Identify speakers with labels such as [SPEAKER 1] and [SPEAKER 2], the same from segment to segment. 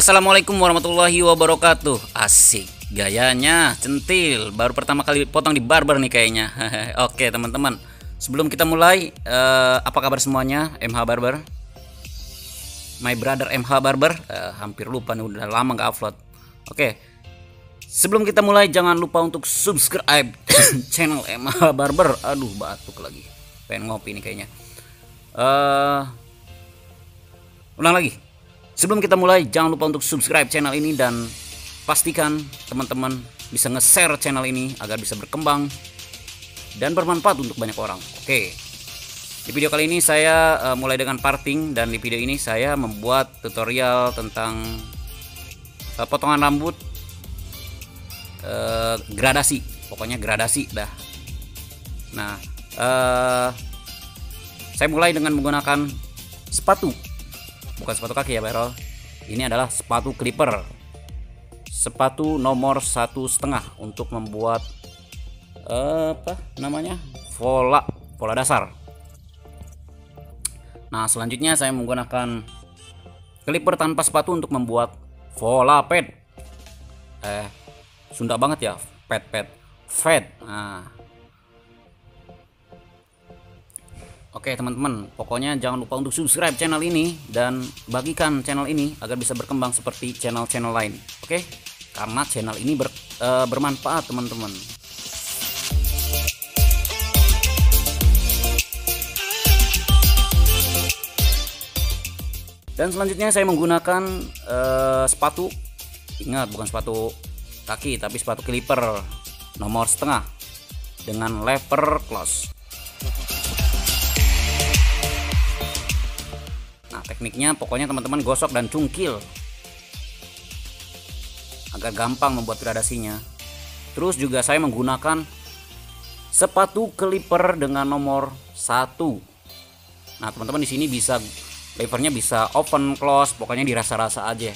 [SPEAKER 1] Assalamualaikum warahmatullahi wabarakatuh. Asik, gayanya centil. Baru pertama kali potong di barber nih kayaknya. Oke teman-teman, sebelum kita mulai, apa kabar semuanya? MH Barber, my brother MH Barber. Hampir lupa nih, udah lama nggak upload. Oke, sebelum kita mulai jangan lupa untuk subscribe channel MH Barber. Aduh, batuk lagi, pengen ngopi nih kayaknya. Ulang lagi. Sebelum kita mulai, jangan lupa untuk subscribe channel ini dan pastikan teman-teman bisa nge-share channel ini agar bisa berkembang dan bermanfaat untuk banyak orang. Oke. Di video kali ini saya mulai dengan parting, dan di video ini saya membuat tutorial tentang potongan rambut gradasi. Pokoknya gradasi dah. Nah, saya mulai dengan menggunakan sepatu. Bukan sepatu kaki ya, Bro. Ini adalah sepatu clipper. Sepatu nomor 1,5 untuk membuat apa namanya? Pola dasar. Nah, selanjutnya saya menggunakan clipper tanpa sepatu untuk membuat pola pad. Sunda banget ya, pad. Nah. Oke teman-teman, pokoknya jangan lupa untuk subscribe channel ini dan bagikan channel ini agar bisa berkembang seperti channel-channel lain. Oke, karena channel ini bermanfaat teman-teman. Dan selanjutnya saya menggunakan sepatu. Ingat, bukan sepatu kaki tapi sepatu clipper nomor 1,5 dengan lever close. Nah, tekniknya pokoknya teman-teman gosok dan cungkil agar gampang membuat gradasinya. Terus juga saya menggunakan sepatu clipper dengan nomor 1. Nah, teman-teman di sini bisa levernya bisa open close, pokoknya dirasa-rasa aja.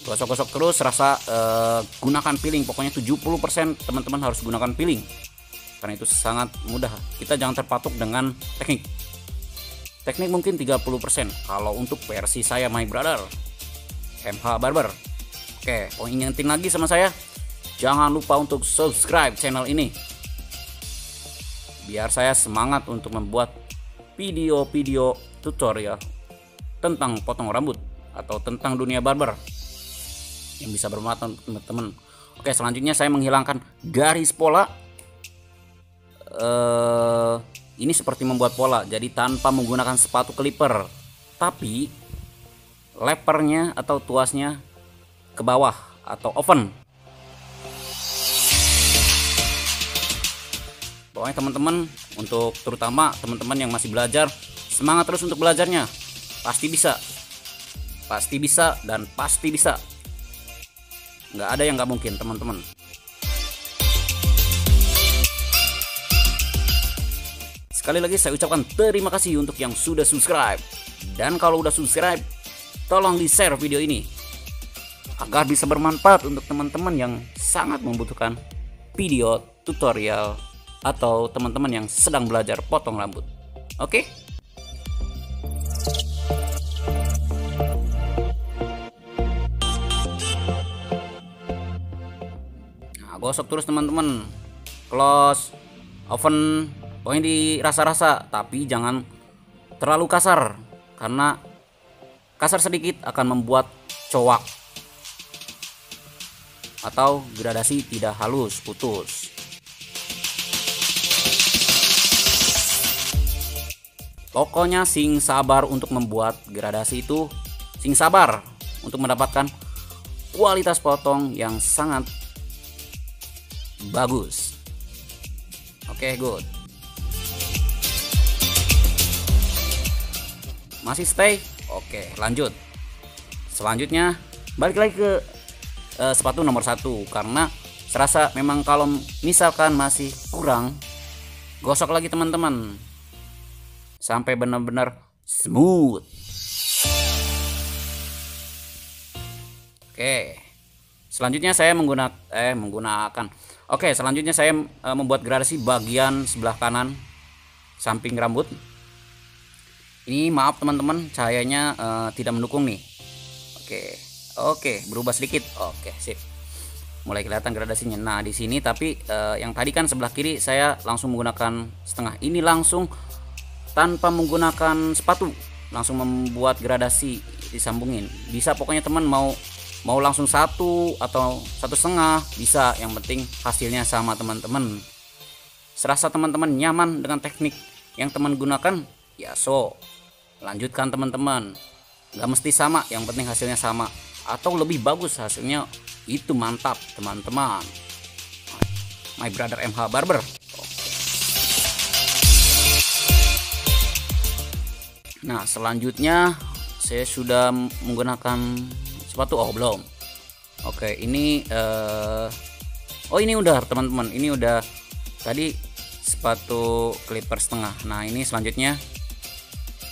[SPEAKER 1] Gosok-gosok terus, rasa gunakan peeling, pokoknya 70% teman-teman harus gunakan peeling. Karena itu sangat mudah. Kita jangan terpatok dengan teknik mungkin 30%. Kalau untuk versi saya, my brother MH Barber. Oke, ingetin lagi sama saya, jangan lupa untuk subscribe channel ini biar saya semangat untuk membuat video-video tutorial tentang potong rambut atau tentang dunia barber yang bisa bermanfaat teman-teman. Oke, selanjutnya saya menghilangkan garis pola. Ini seperti membuat pola, jadi tanpa menggunakan sepatu clipper, tapi lepernya atau tuasnya ke bawah atau open. Pokoknya teman-teman, untuk terutama teman-teman yang masih belajar, semangat terus untuk belajarnya. Pasti bisa dan pasti bisa. Nggak ada yang nggak mungkin teman-teman. Sekali lagi saya ucapkan terima kasih untuk yang sudah subscribe. Dan kalau udah subscribe, tolong di-share video ini agar bisa bermanfaat untuk teman-teman yang sangat membutuhkan video tutorial atau teman-teman yang sedang belajar potong rambut. Oke? Nah, gosok terus teman-teman. Close, open. Pokoknya dirasa-rasa, tapi jangan terlalu kasar, karena kasar sedikit akan membuat cowak atau gradasi tidak halus, putus. Pokoknya sing sabar untuk membuat gradasi itu, sing sabar untuk mendapatkan kualitas potong yang sangat bagus. Oke, good. Masih stay? Oke, lanjut. Selanjutnya balik lagi ke sepatu nomor 1, karena serasa memang kalau misalkan masih kurang, gosok lagi teman-teman sampai benar-benar smooth. Oke, selanjutnya saya menggunakan selanjutnya saya membuat gradasi bagian sebelah kanan samping rambut. Ini maaf teman-teman, cahayanya tidak mendukung nih. Oke, berubah sedikit. Oke, sip. Mulai kelihatan gradasinya. Nah, di sini tapi yang tadi kan sebelah kiri saya langsung menggunakan setengah. Ini langsung tanpa menggunakan sepatu, langsung membuat gradasi, disambungin. Bisa pokoknya teman mau langsung satu atau 1,5 bisa, yang penting hasilnya sama teman-teman. Serasa teman-teman nyaman dengan teknik yang teman gunakan, ya lanjutkan teman-teman. Gak mesti sama, yang penting hasilnya sama atau lebih bagus hasilnya, itu mantap teman-teman. My Brother MH Barber. Nah, selanjutnya saya sudah menggunakan sepatu. Belum. Oke, ini ini udah teman-teman, ini udah tadi sepatu clipper setengah. Nah, ini selanjutnya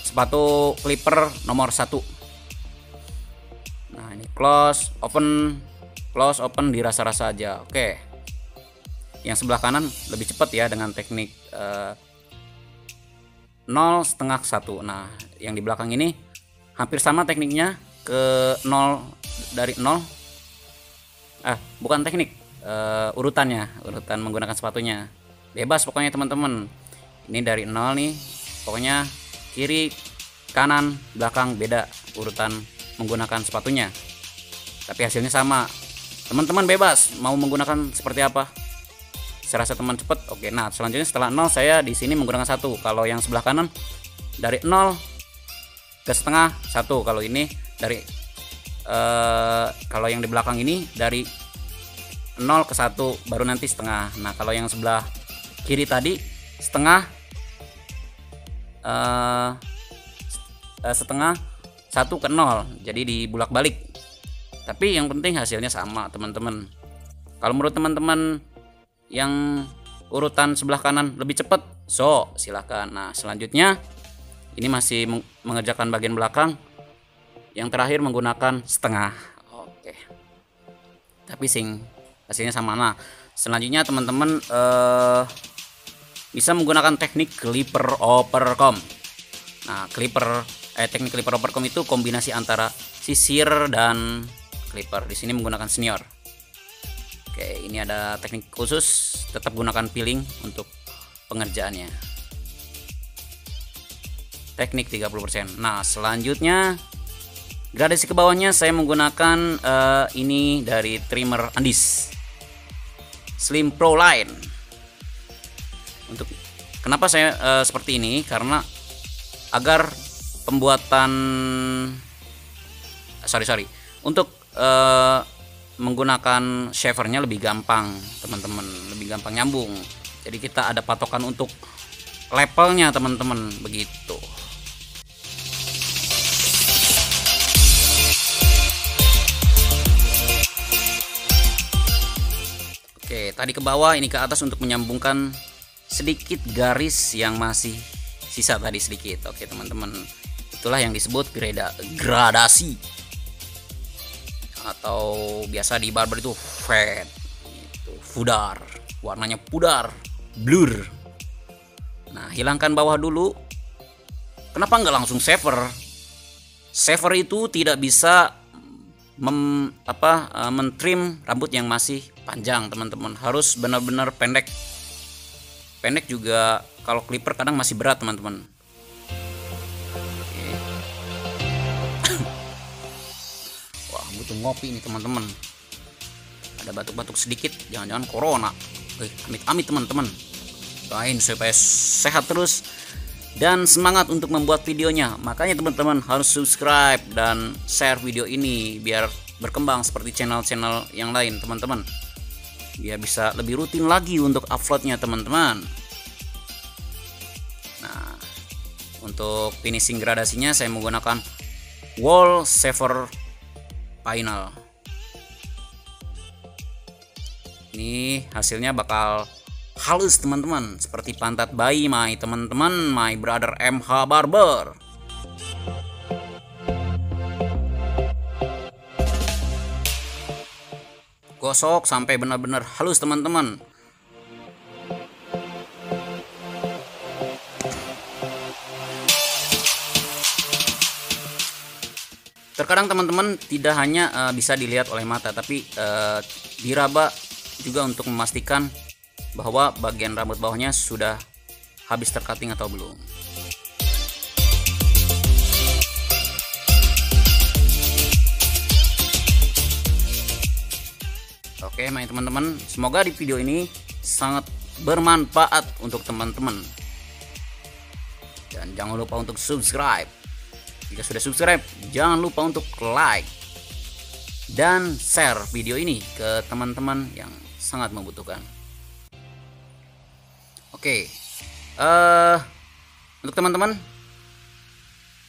[SPEAKER 1] sepatu clipper nomor 1. Nah, ini close open dirasa-rasa aja. Oke, yang sebelah kanan lebih cepat ya dengan teknik 0,5 1. Nah, yang di belakang ini hampir sama tekniknya, ke 0 dari 0. Bukan teknik, urutan menggunakan sepatunya. Bebas pokoknya teman-teman. Ini dari 0 nih. Pokoknya kiri, kanan, belakang beda urutan menggunakan sepatunya. Tapi hasilnya sama. Teman-teman bebas mau menggunakan seperti apa. Serasa teman cepat. Oke, nah selanjutnya setelah 0 saya di sini menggunakan 1. Kalau yang sebelah kanan dari 0 ke setengah 1. Kalau ini dari kalau yang di belakang ini dari 0 ke 1 baru nanti setengah. Nah, kalau yang sebelah kiri tadi setengah setengah 1 ke 0. Jadi dibulak-balik. Tapi yang penting hasilnya sama, teman-teman. Kalau menurut teman-teman yang urutan sebelah kanan lebih cepat, silahkan. Nah, selanjutnya ini masih mengerjakan bagian belakang. Yang terakhir menggunakan setengah. Oke. Tapi hasilnya sama. Nah, selanjutnya teman-teman bisa menggunakan teknik clipper overcomb. Nah, teknik clipper overcomb itu kombinasi antara sisir dan clipper. Di sini menggunakan senior. Oke, ini ada teknik khusus, tetap gunakan peeling untuk pengerjaannya. Teknik 30%. Nah, selanjutnya gradasi ke bawahnya saya menggunakan ini dari trimmer Andis Slim Pro Line. Untuk kenapa saya seperti ini? Karena agar pembuatan untuk menggunakan shavernya lebih gampang, teman-teman, lebih gampang nyambung. Jadi kita ada patokan untuk levelnya, teman-teman, begitu. Oke, tadi ke bawah, ini ke atas untuk menyambungkan sedikit garis yang masih sisa tadi sedikit. Oke, teman-teman, itulah yang disebut gradasi, atau biasa di barber itu fade, itu pudar, warnanya pudar, blur. Nah, hilangkan bawah dulu. Kenapa nggak langsung shaver? Shaver itu tidak bisa mentrim rambut yang masih panjang, teman-teman. Harus benar-benar pendek. Pendek juga kalau clipper kadang masih berat, teman-teman. Butuh ngopi nih, teman-teman. Ada batuk-batuk sedikit, jangan-jangan corona. Amit-amit, teman-teman. Doain supaya sehat terus dan semangat untuk membuat videonya. Makanya teman-teman harus subscribe dan share video ini biar berkembang seperti channel-channel yang lain, teman-teman. Biar bisa lebih rutin lagi untuk uploadnya, teman-teman. Nah, untuk finishing gradasinya saya menggunakan wall shaver final. Ini hasilnya bakal halus, teman-teman, seperti pantat bayi my teman-teman, My Brother MH Barber. Gosok sampai benar-benar halus, teman-teman. Terkadang teman-teman tidak hanya bisa dilihat oleh mata, tapi diraba juga untuk memastikan bahwa bagian rambut bawahnya sudah habis tercutting atau belum. Oke, main teman-teman, semoga di video ini sangat bermanfaat untuk teman-teman. Dan jangan lupa untuk subscribe. Jika sudah subscribe, jangan lupa untuk like dan share video ini ke teman-teman yang sangat membutuhkan. Oke, untuk teman-teman,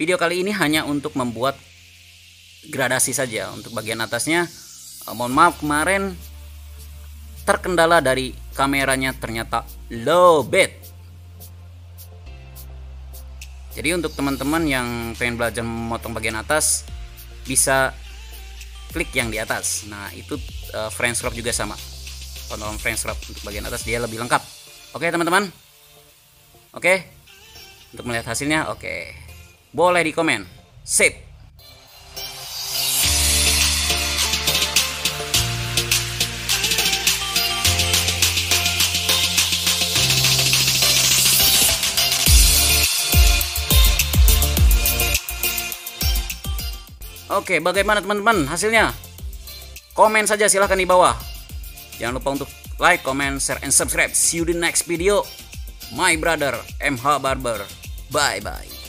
[SPEAKER 1] video kali ini hanya untuk membuat gradasi saja. Untuk bagian atasnya, mohon maaf kemarin terkendala dari kameranya, ternyata lowbat. Jadi untuk teman-teman yang pengen belajar memotong bagian atas, bisa klik yang di atas. Nah itu French crop juga sama, potongan French crop untuk bagian atas dia lebih lengkap. Oke teman-teman, oke, untuk melihat hasilnya, oke, boleh di komen. Sip. Oke, bagaimana teman-teman hasilnya? Komen saja silahkan di bawah. Jangan lupa untuk like, comment, share, and subscribe. See you in the next video. My brother MH Barber. Bye bye.